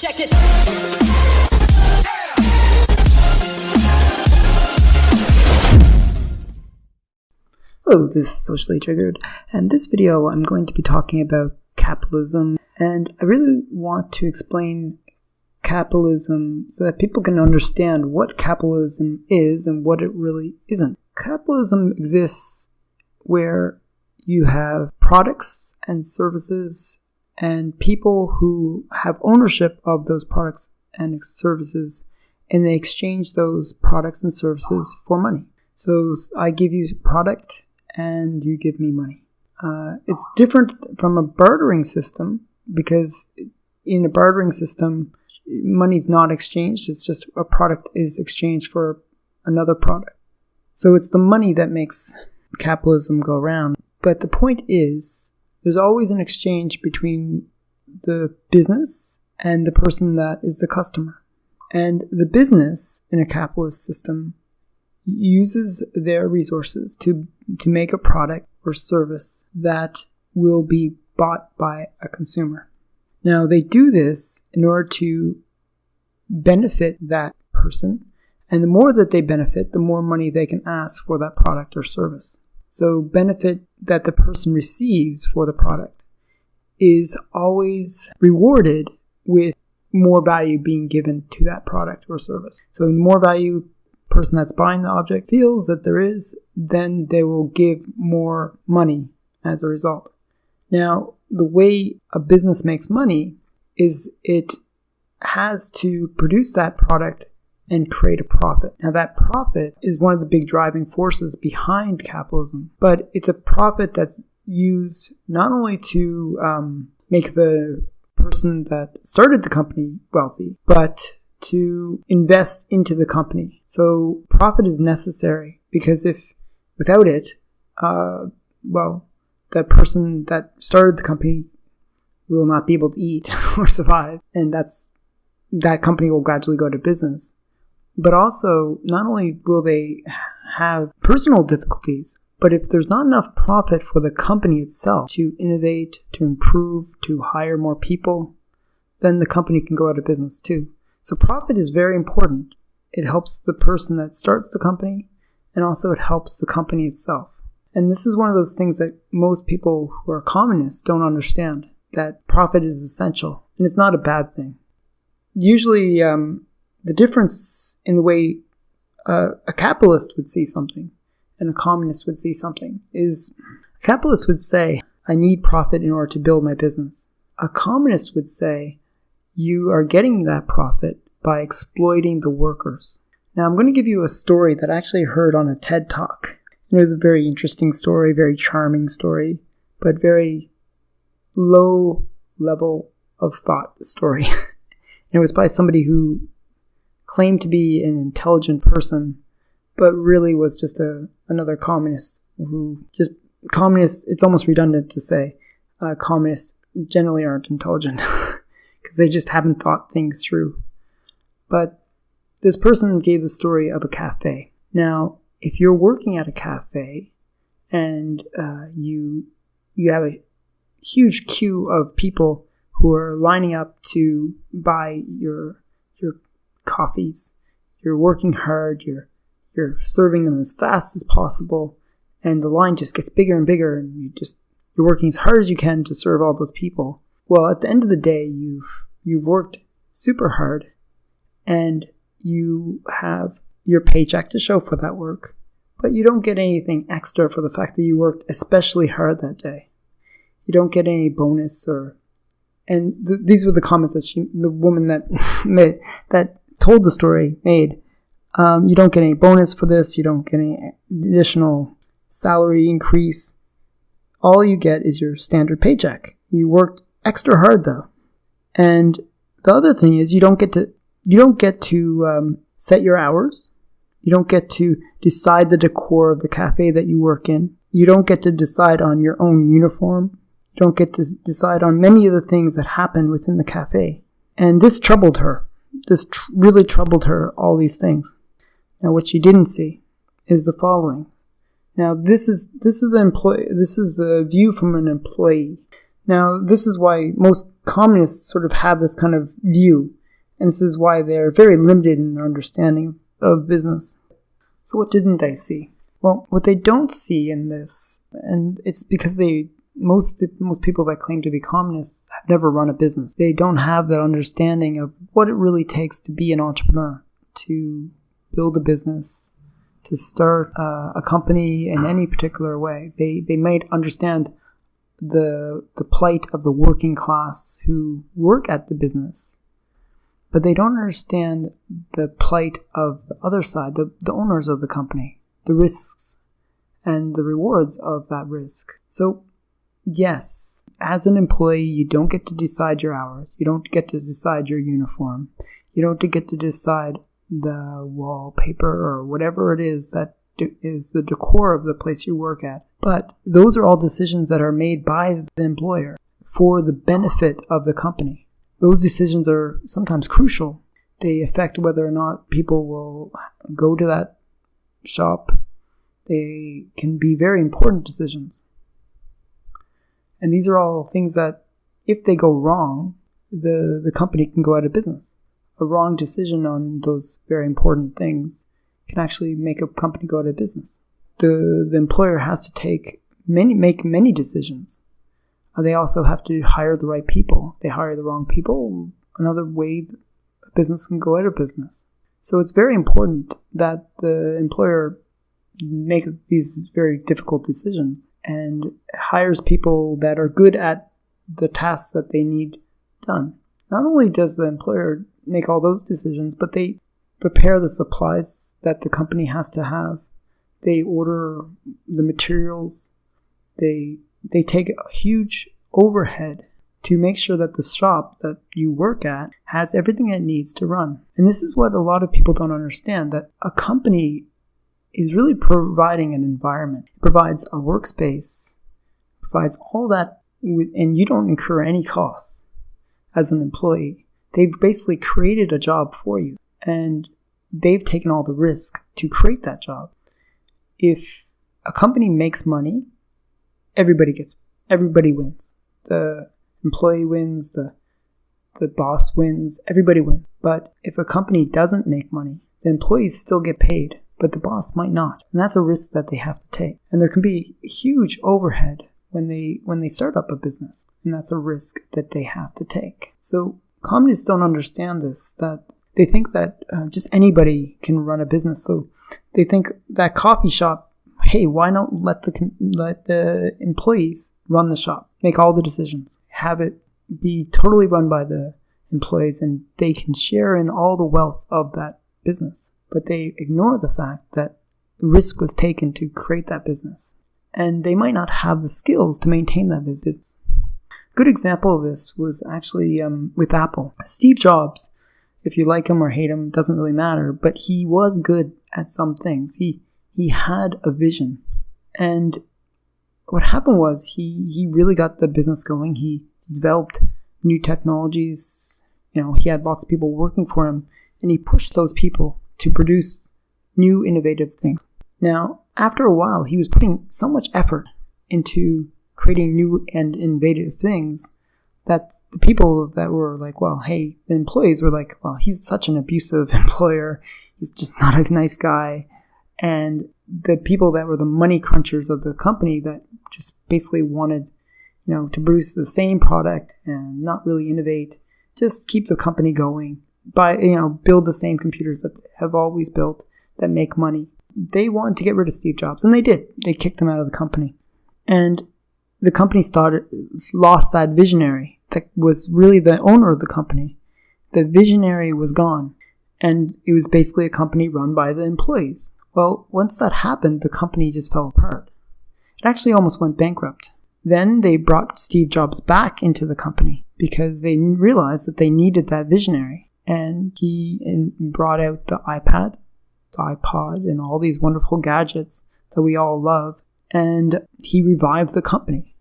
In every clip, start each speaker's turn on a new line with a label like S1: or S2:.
S1: Check this.
S2: Hello, this is Socially Triggered, and this video I'm going to be talking about capitalism, and I really want to explain capitalism so that people can understand what capitalism is and what it really isn't. Capitalism exists where you have products and services and people who have ownership of those products and services, and they exchange those products and services for money. So I give you a product and you give me money. It's different from a bartering system because in a bartering system, money is not exchanged. It's just a product is exchanged for another product. So it's the money that makes capitalism go round. But the point is, there's always an exchange between the business and the person that is the customer. And the business in a capitalist system uses their resources to make a product or service that will be bought by a consumer. Now, they do this in order to benefit that person, and the more that they benefit, the more money they can ask for that product or service. So benefit that the person receives for the product is always rewarded with more value being given to that product or service. So the more value person that's buying the object feels that there is, then they will give more money as a result. Now, the way a business makes money is it has to produce that product and create a profit. Now, that profit is one of the big driving forces behind capitalism, but it's a profit that's used not only to make the person that started the company wealthy, but to invest into the company. So profit is necessary because if without it, the person that started the company will not be able to eat or survive, and that company will gradually go to business. But also, not only will they have personal difficulties, but if there's not enough profit for the company itself to innovate, to improve, to hire more people, then the company can go out of business too. So profit is very important. It helps the person that starts the company, and also it helps the company itself. And this is one of those things that most people who are communists don't understand, that profit is essential, and it's not a bad thing. Usually, the difference in the way a capitalist would see something and a communist would see something is a capitalist would say, I need profit in order to build my business. A communist would say, you are getting that profit by exploiting the workers. Now, I'm going to give you a story that I actually heard on a TED Talk. It was a very interesting story, very charming story, but very low level of thought story. And it was by somebody who claimed to be an intelligent person, but really was just another communist communists, it's almost redundant to say communists generally aren't intelligent. Because they just haven't thought things through. But this person gave the story of a cafe. Now, if you're working at a cafe and you have a huge queue of people who are lining up to buy your coffees, you're working hard, you're serving them as fast as possible, and the line just gets bigger and bigger, and you're working as hard as you can to serve all those people. Well, at the end of the day, you've worked super hard, and you have your paycheck to show for that work, but you don't get anything extra for the fact that you worked especially hard that day. You don't get any bonus these were the comments that the woman that told the story made. You don't get any bonus for this. You don't get any additional salary increase. All you get is your standard paycheck. You worked extra hard though. And the other thing is you don't get to set your hours. You don't get to decide the decor of the cafe that you work in. You don't get to decide on your own uniform. You don't get to decide on many of the things that happen within the cafe. And this troubled her. This really troubled her, all these things. Now, what she didn't see is the following. Now, this is the view from an employee. Now, this is why most communists sort of have this kind of view, and this is why they're very limited in their understanding of business. So what didn't they see? Well, what they don't see in this, and it's because most people that claim to be communists have never run a business. They don't have that understanding of what it really takes to be an entrepreneur, to build a business, to start a company in any particular way. They might understand the plight of the working class who work at the business, but they don't understand the plight of the other side, the owners of the company, the risks and the rewards of that risk. So yes, as an employee, you don't get to decide your hours. You don't get to decide your uniform. You don't get to decide the wallpaper or whatever it is that is the decor of the place you work at. But those are all decisions that are made by the employer for the benefit of the company. Those decisions are sometimes crucial. They affect whether or not people will go to that shop. They can be very important decisions. And these are all things that, if they go wrong, the company can go out of business. A wrong decision on those very important things can actually make a company go out of business. The employer has to make many decisions. They also have to hire the right people. They hire the wrong people, another way a business can go out of business. So it's very important that the employer make these very difficult decisions and hires people that are good at the tasks that they need done. Not only does the employer make all those decisions, but they prepare the supplies that the company has to have. They order the materials. They take a huge overhead to make sure that the shop that you work at has everything it needs to run. And this is what a lot of people don't understand, that a company is really providing an environment. It provides a workspace, provides all that, and you don't incur any costs as an employee. They've basically created a job for you, and they've taken all the risk to create that job. If a company makes money, everybody wins. The employee wins, the boss wins, everybody wins. But if a company doesn't make money, the employees still get paid, but the boss might not. And that's a risk that they have to take. And there can be huge overhead when they start up a business. And that's a risk that they have to take. So communists don't understand this, that they think that just anybody can run a business. So they think that coffee shop, hey, why not let the employees run the shop, make all the decisions, have it be totally run by the employees, and they can share in all the wealth of that business. But they ignore the fact that the risk was taken to create that business, and they might not have the skills to maintain that business. A good example of this was actually with Apple. Steve Jobs, if you like him or hate him, doesn't really matter, but he was good at some things. He had a vision. And what happened was he really got the business going. He developed new technologies. He had lots of people working for him, and he pushed those people to produce new innovative things. Now, after a while, he was putting so much effort into creating new and innovative things that the people that were like, well, hey, the employees were like, well, he's such an abusive employer. He's just not a nice guy. And the people that were the money crunchers of the company that just basically wanted, to produce the same product and not really innovate, just keep the company going, build the same computers that they have always built that make money. They wanted to get rid of Steve Jobs, and they did. They kicked him out of the company. And the company lost that visionary that was really the owner of the company. The visionary was gone, and it was basically a company run by the employees. Well, once that happened, the company just fell apart. It actually almost went bankrupt. Then they brought Steve Jobs back into the company because they realized that they needed that visionary. And he brought out the iPad, the iPod, and all these wonderful gadgets that we all love. And he revived the company.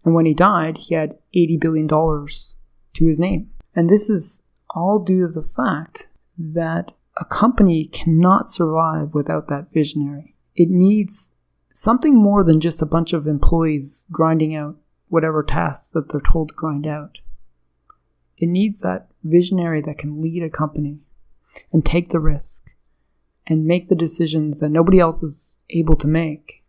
S2: And when he died, he had $80 billion to his name. And this is all due to the fact that a company cannot survive without that visionary. It needs something more than just a bunch of employees grinding out whatever tasks that they're told to grind out. It needs that visionary that can lead a company and take the risk and make the decisions that nobody else is able to make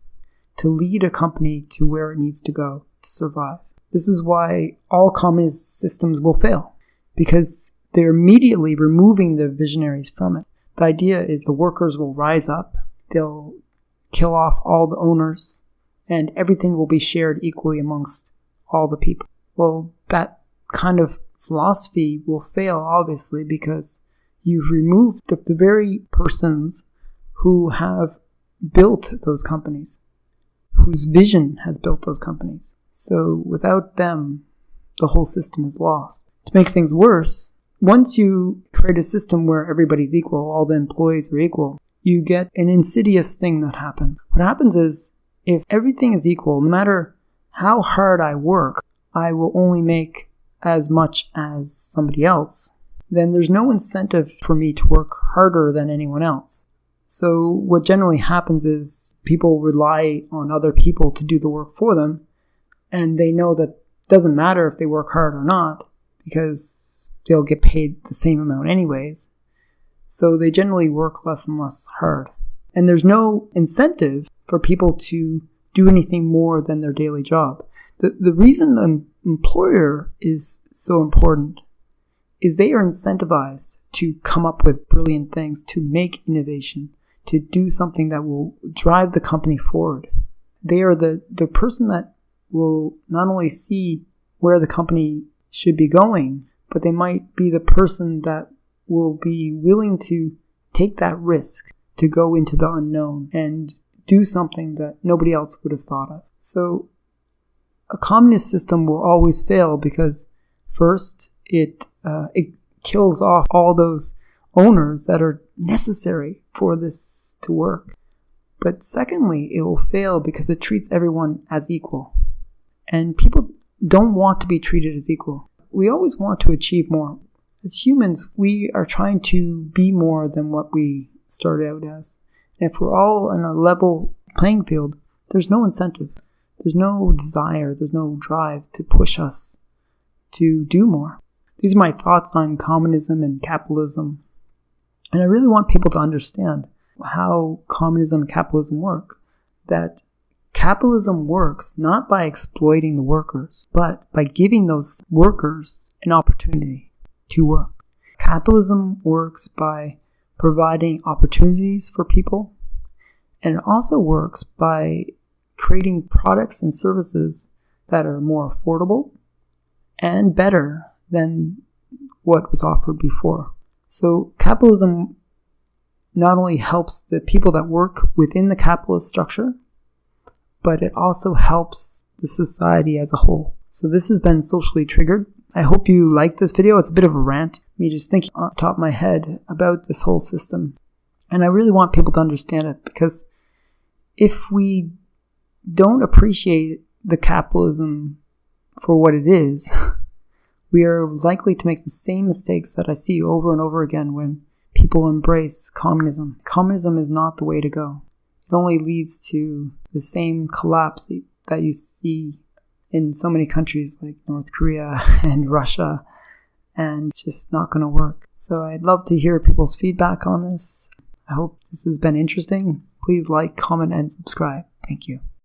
S2: to lead a company to where it needs to go to survive. This is why all communist systems will fail, because they're immediately removing the visionaries from it. The idea is the workers will rise up, they'll kill off all the owners, and everything will be shared equally amongst all the people. Well, that kind of philosophy will fail, obviously, because you've removed the very persons who have built those companies, whose vision has built those companies. So without them, the whole system is lost. To make things worse, once you create a system where everybody's equal, all the employees are equal, you get an insidious thing that happens. What happens is, if everything is equal, no matter how hard I work, I will only make as much as somebody else, then there's no incentive for me to work harder than anyone else. So what generally happens is people rely on other people to do the work for them, and they know that it doesn't matter if they work hard or not, because they'll get paid the same amount anyways. So they generally work less and less hard. And there's no incentive for people to do anything more than their daily job. The reason the employer is so important is they are incentivized to come up with brilliant things, to make innovation, to do something that will drive the company forward. They are the person that will not only see where the company should be going, but they might be the person that will be willing to take that risk to go into the unknown and do something that nobody else would have thought of. So a communist system will always fail because first, it kills off all those owners that are necessary for this to work. But secondly, it will fail because it treats everyone as equal. And people don't want to be treated as equal. We always want to achieve more. As humans, we are trying to be more than what we started out as. And if we're all on a level playing field, there's no incentive. There's no desire, there's no drive to push us to do more. These are my thoughts on communism and capitalism. And I really want people to understand how communism and capitalism work. That capitalism works not by exploiting the workers, but by giving those workers an opportunity to work. Capitalism works by providing opportunities for people, and it also works by creating products and services that are more affordable and better than what was offered before. So capitalism not only helps the people that work within the capitalist structure, but it also helps the society as a whole. So this has been Socially Triggered. I hope you like this video. It's a bit of a rant, me just thinking off the top of my head about this whole system. And I really want people to understand it, because if we don't appreciate the capitalism for what it is, we are likely to make the same mistakes that I see over and over again when people embrace communism. Communism is not the way to go. It only leads to the same collapse that you see in so many countries like North Korea and Russia, and it's just not going to work. So I'd love to hear people's feedback on this. I hope this has been interesting. Please like, comment, and subscribe. Thank you.